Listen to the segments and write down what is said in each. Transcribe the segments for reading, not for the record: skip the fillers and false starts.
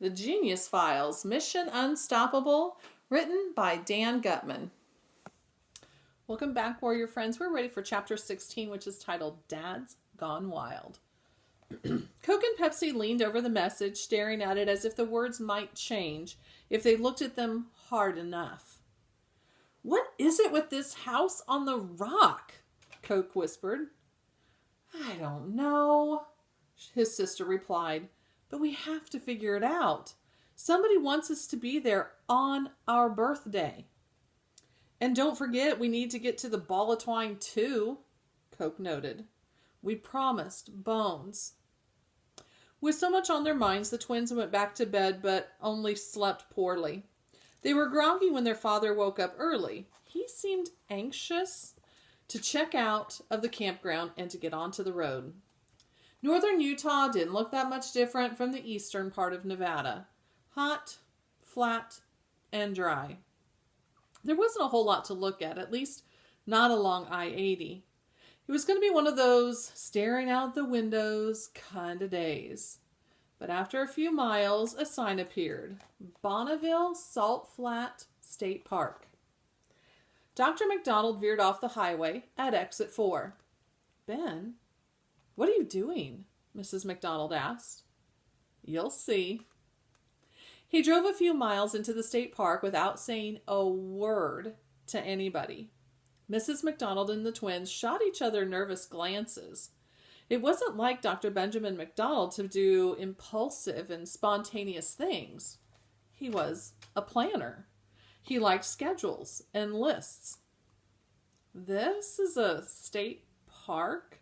The Genius Files, Mission Unstoppable, written by Dan Gutman. Welcome back, warrior friends. We're ready for chapter 16, which is titled Dad's Gone Wild. Coke and Pepsi leaned over the message, staring at it as if the words might change if they looked at them hard enough. "What is it with this house on the rock?" Coke whispered. "I don't know," his sister replied. "But we have to figure it out. Somebody wants us to be there on our birthday." "And don't forget, we need to get to the ball of twine too," Coke noted. "We promised Bones." With so much on their minds, the twins went back to bed, but only slept poorly. They were groggy when their father woke up early. He seemed anxious to check out of the campground and to get onto the road. Northern Utah didn't look that much different from the eastern part of Nevada. Hot, flat, and dry. There wasn't a whole lot to look at least not along I-80. It was going to be one of those staring out the windows kind of days. But after a few miles, a sign appeared. Bonneville Salt Flat State Park. Dr. McDonald veered off the highway at exit 4. "Ben, what are you doing?" Mrs. McDonald asked. "You'll see." He drove a few miles into the state park without saying a word to anybody. Mrs. McDonald and the twins shot each other nervous glances. It wasn't like Dr. Benjamin McDonald to do impulsive and spontaneous things. He was a planner. He liked schedules and lists. "This is a state park?"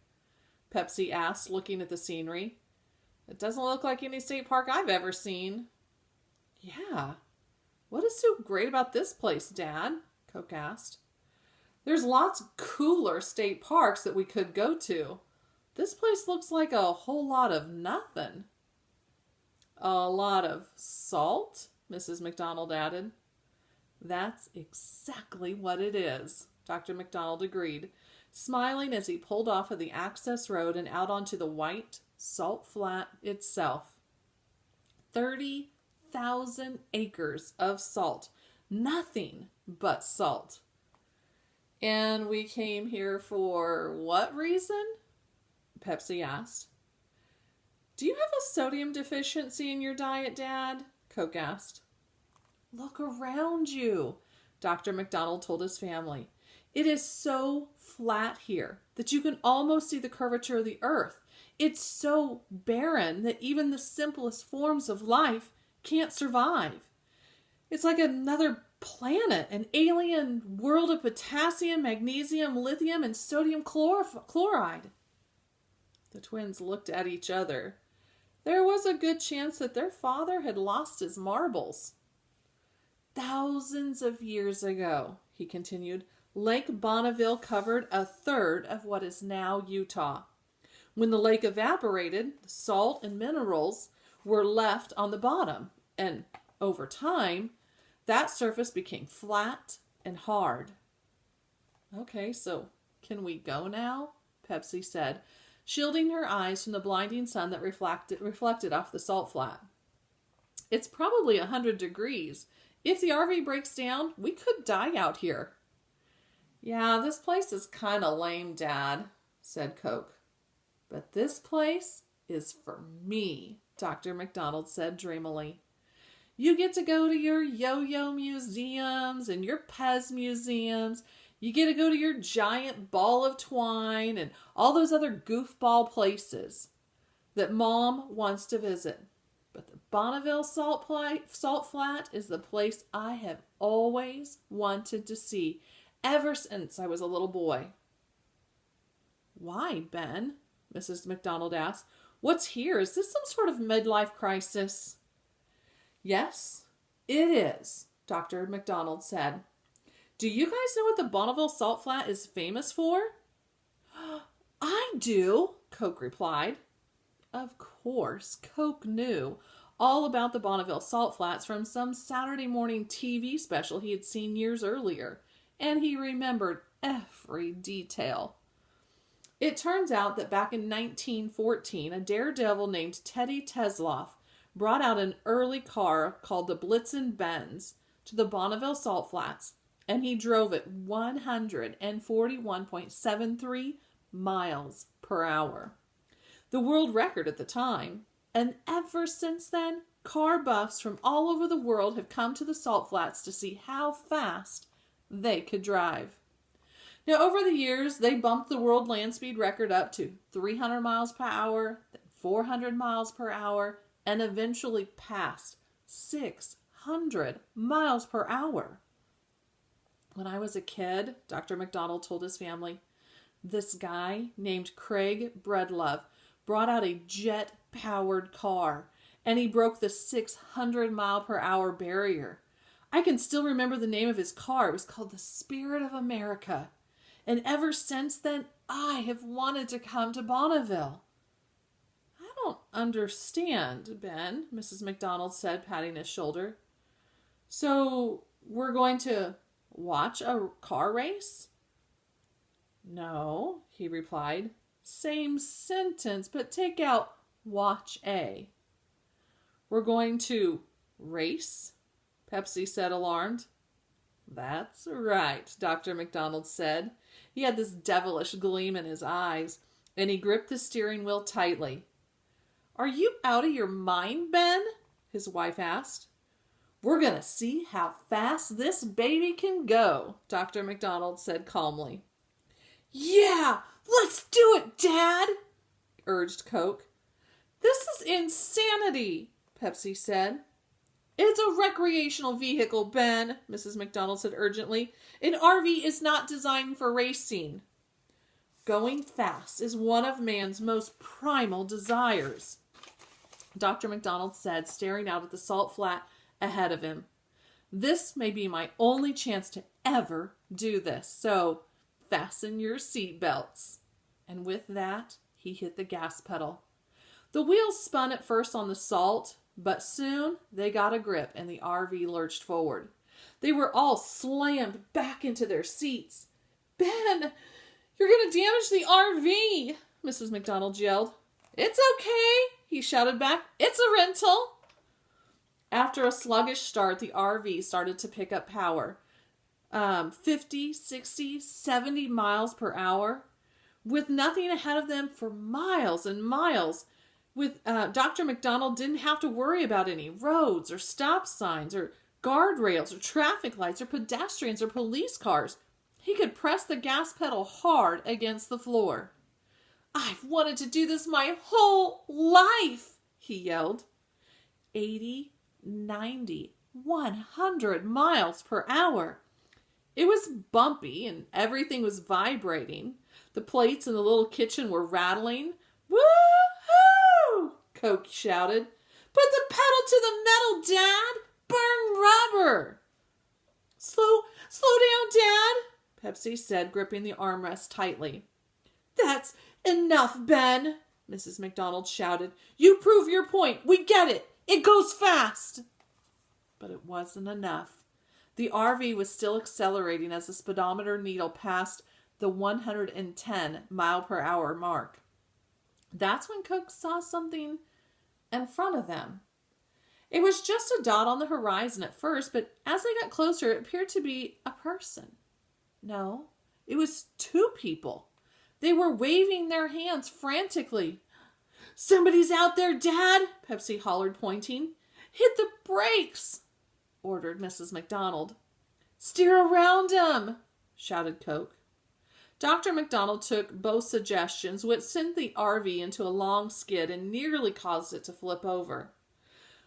Pepsi asked, looking at the scenery. "It doesn't look like any state park I've ever seen." "Yeah. What is so great about this place, Dad?" Coke asked. "There's lots cooler state parks that we could go to. This place looks like a whole lot of nothing." "A lot of salt?" Mrs. McDonald added. "That's exactly what it is," Dr. McDonald agreed, smiling as he pulled off of the access road and out onto the white salt flat itself. 30,000 acres of salt. Nothing but salt. "And we came here for what reason?" Pepsi asked. "Do you have a sodium deficiency in your diet, Dad?" Coke asked. "Look around you," Dr. McDonald told his family. "It is so flat here that you can almost see the curvature of the earth. It's so barren that even the simplest forms of life can't survive. It's like another planet, an alien world of potassium, magnesium, lithium, and sodium chloride." The twins looked at each other. There was a good chance that their father had lost his marbles. "Thousands of years ago," he continued, "Lake Bonneville covered a third of what is now Utah. When the lake evaporated, the salt and minerals were left on the bottom, and over time, that surface became flat and hard." "Okay, so can we go now?" Pepsi said, shielding her eyes from the blinding sun that reflected off the salt flat. "It's probably 100 degrees. If the RV breaks down, we could die out here." "Yeah, this place is kind of lame, Dad," said Coke. "But this place is for me," Dr. McDonald said dreamily. "You get to go to your yo-yo museums and your Pez museums. You get to go to your giant ball of twine and all those other goofball places that Mom wants to visit. But the Bonneville Salt Flat is the place I have always wanted to see ever since I was a little boy." "Why, Ben?" Mrs. McDonald asked. "What's here? Is this some sort of midlife crisis?" "Yes, it is," Dr. McDonald said. "Do you guys know what the Bonneville Salt Flat is famous for?" "I do," Coke replied. Of course, Coke knew all about the Bonneville Salt Flats from some Saturday morning TV special he had seen years earlier, and he remembered every detail. It turns out that back in 1914, a daredevil named Teddy Tesloff brought out an early car called the Blitzen Benz to the Bonneville Salt Flats, and he drove at 141.73 miles per hour, the world record at the time. And ever since then, car buffs from all over the world have come to the Salt Flats to see how fast they could drive. Now, over the years, they bumped the world land speed record up to 300 miles per hour, then 400 miles per hour, and eventually passed 600 miles per hour. When I was a kid, Dr. McDonald told his family, this guy named Craig Breedlove brought out a jet-powered car, and he broke the 600 mile per hour barrier. I can still remember the name of his car. It was called the Spirit of America. And ever since then, I have wanted to come to Bonneville. I don't understand, Ben, Mrs. McDonald said, patting his shoulder. So we're going to watch a car race? No, he replied. Same sentence, but take out watch A. We're going to race? Pepsi said, alarmed. That's right, Dr. McDonald said. He had this devilish gleam in his eyes, and he gripped the steering wheel tightly. Are you out of your mind, Ben? His wife asked. We're going to see how fast this baby can go, Dr. McDonald said calmly. Yeah, let's do it, Dad, urged Coke. This is insanity, Pepsi said. It's a recreational vehicle, Ben, Mrs. McDonald said urgently. An RV is not designed for racing. Going fast is one of man's most primal desires, Dr. McDonald said, staring out at the salt flat ahead of him. This may be my only chance to ever do this, so fasten your seat belts. And with that, he hit the gas pedal. The wheels spun at first on the salt, but soon they got a grip and the RV lurched forward. They were all slammed back into their seats. Ben, you're going to damage the RV, Mrs. McDonald yelled. It's okay, he shouted back. It's a rental. After a sluggish start, the RV started to pick up power. 50, 60, 70 miles per hour. With nothing ahead of them for miles and miles. With Dr. McDonald didn't have to worry about any roads or stop signs or guardrails or traffic lights or pedestrians or police cars. He could press the gas pedal hard against the floor. I've wanted to do this my whole life, he yelled. 80, 90, 100 miles per hour. It was bumpy and everything was vibrating. The plates in the little kitchen were rattling. Woo-hoo! Coke shouted. Put the pedal to the metal, Dad! Burn rubber! Slow down, Dad, Pepsi said, gripping the armrest tightly. That's enough, Ben, Mrs. McDonald shouted. You prove your point. We get it. It goes fast. But it wasn't enough. The RV was still accelerating as the speedometer needle passed the 110 mile per hour mark. That's when Coke saw something in front of them. It was just a dot on the horizon at first, but as they got closer, it appeared to be a person. No, it was two people. They were waving their hands frantically. Somebody's out there, Dad, Pepsi hollered, pointing. Hit the brakes, ordered Mrs. McDonald. Steer around him, shouted Coke. Dr. McDonald took both suggestions, which sent the RV into a long skid and nearly caused it to flip over.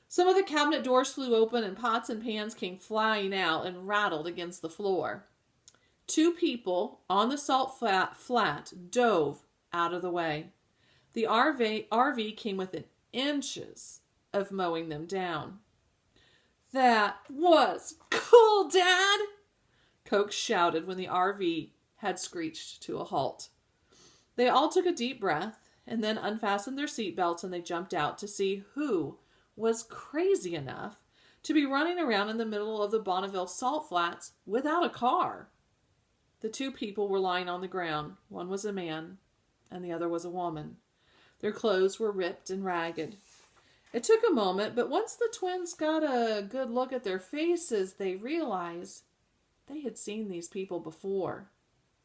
Some of the cabinet doors flew open and pots and pans came flying out and rattled against the floor. Two people on the salt flat dove out of the way. The RV came within inches of mowing them down. That was cool, Dad, Coke shouted when the RV had screeched to a halt. They all took a deep breath and then unfastened their seatbelts, and they jumped out to see who was crazy enough to be running around in the middle of the Bonneville Salt Flats without a car. The two people were lying on the ground. One was a man and the other was a woman. Their clothes were ripped and ragged. It took a moment, but once the twins got a good look at their faces, they realized they had seen these people before.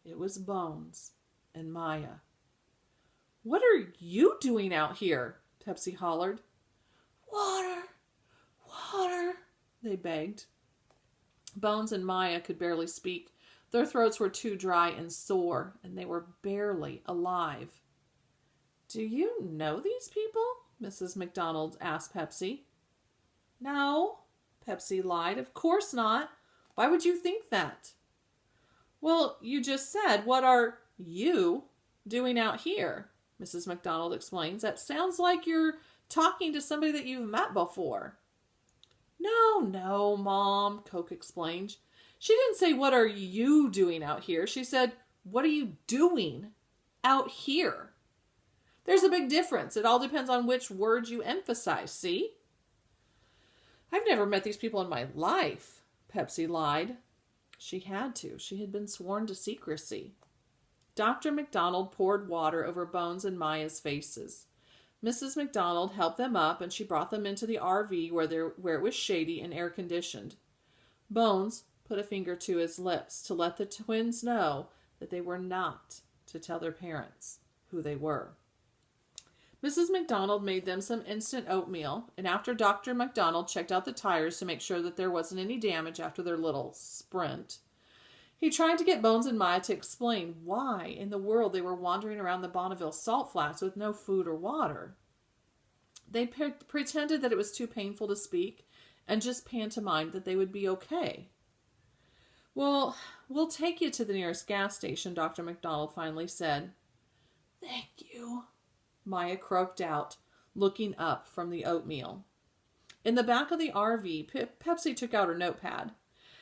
It was Bones and Maya. "What are you doing out here?" Pepsi hollered. "Water! Water!" they begged. Bones and Maya could barely speak. Their throats were too dry and sore, and they were barely alive. "Do you know these people?" Mrs. McDonald asked Pepsi. "No," Pepsi lied. "Of course not. Why would you think that?" "Well, you just said, 'What are you doing out here?'" Mrs. McDonald explains. "That sounds like you're talking to somebody that you've met before." No, Mom," Coke explained. "She didn't say, 'What are you doing out here?' She said, 'What are you doing out here?' There's a big difference. It all depends on which word you emphasize, see?" "I've never met these people in my life," Pepsi lied. She had to. She had been sworn to secrecy. Dr. McDonald poured water over Bones and Maya's faces. Mrs. McDonald helped them up, and she brought them into the RV where it was shady and air-conditioned. Bones put a finger to his lips to let the twins know that they were not to tell their parents who they were. Mrs. McDonald made them some instant oatmeal, and after Dr. McDonald checked out the tires to make sure that there wasn't any damage after their little sprint, he tried to get Bones and Maya to explain why in the world they were wandering around the Bonneville salt flats with no food or water. They pretended that it was too painful to speak and just pantomimed that they would be okay. "Well, we'll take you to the nearest gas station," Dr. McDonald finally said. "Thank you," Maya croaked out, looking up from the oatmeal. In the back of the RV, Pepsi took out her notepad.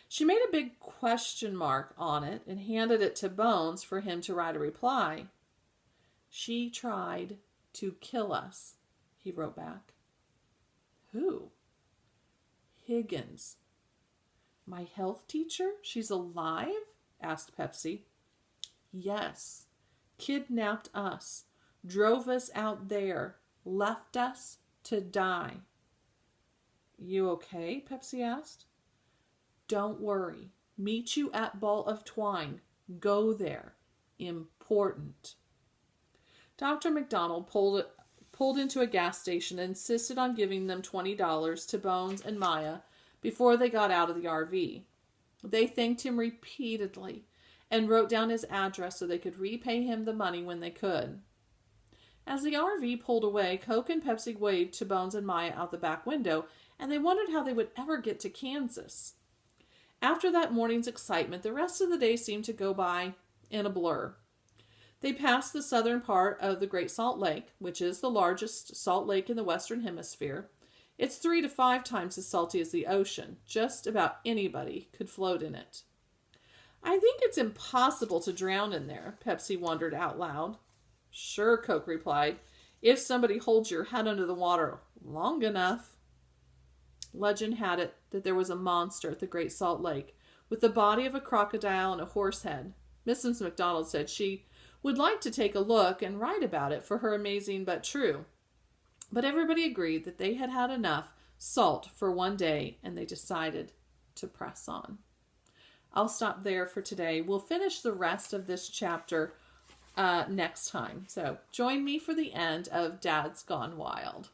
She made a big question mark on it and handed it to Bones for him to write a reply. "She tried to kill us," he wrote back. "Who?" "Higgins." "My health teacher? She's alive?" asked Pepsi. "Yes. Kidnapped us. Drove us out there. Left us to die." "You okay?" Pepsi asked. "Don't worry. Meet you at Ball of Twine. Go there. Important." Dr. McDonald pulled into a gas station and insisted on giving them $20 to Bones and Maya before they got out of the RV. They thanked him repeatedly and wrote down his address so they could repay him the money when they could. As the RV pulled away, Coke and Pepsi waved to Bones and Maya out the back window, and they wondered how they would ever get to Kansas. After that morning's excitement, the rest of the day seemed to go by in a blur. They passed the southern part of the Great Salt Lake, which is the largest salt lake in the Western Hemisphere. It's 3 to 5 times as salty as the ocean. Just about anybody could float in it. "I think it's impossible to drown in there," Pepsi wondered out loud. "Sure," Coke replied, "if somebody holds your head under the water long enough." Legend had it that there was a monster at the Great Salt Lake with the body of a crocodile and a horse head. Mrs. McDonald said she would like to take a look and write about it for her Amazing But True. But everybody agreed that they had had enough salt for one day, and they decided to press on. I'll stop there for today. We'll finish the rest of this chapter next time. So join me for the end of Dad's Gone Wild.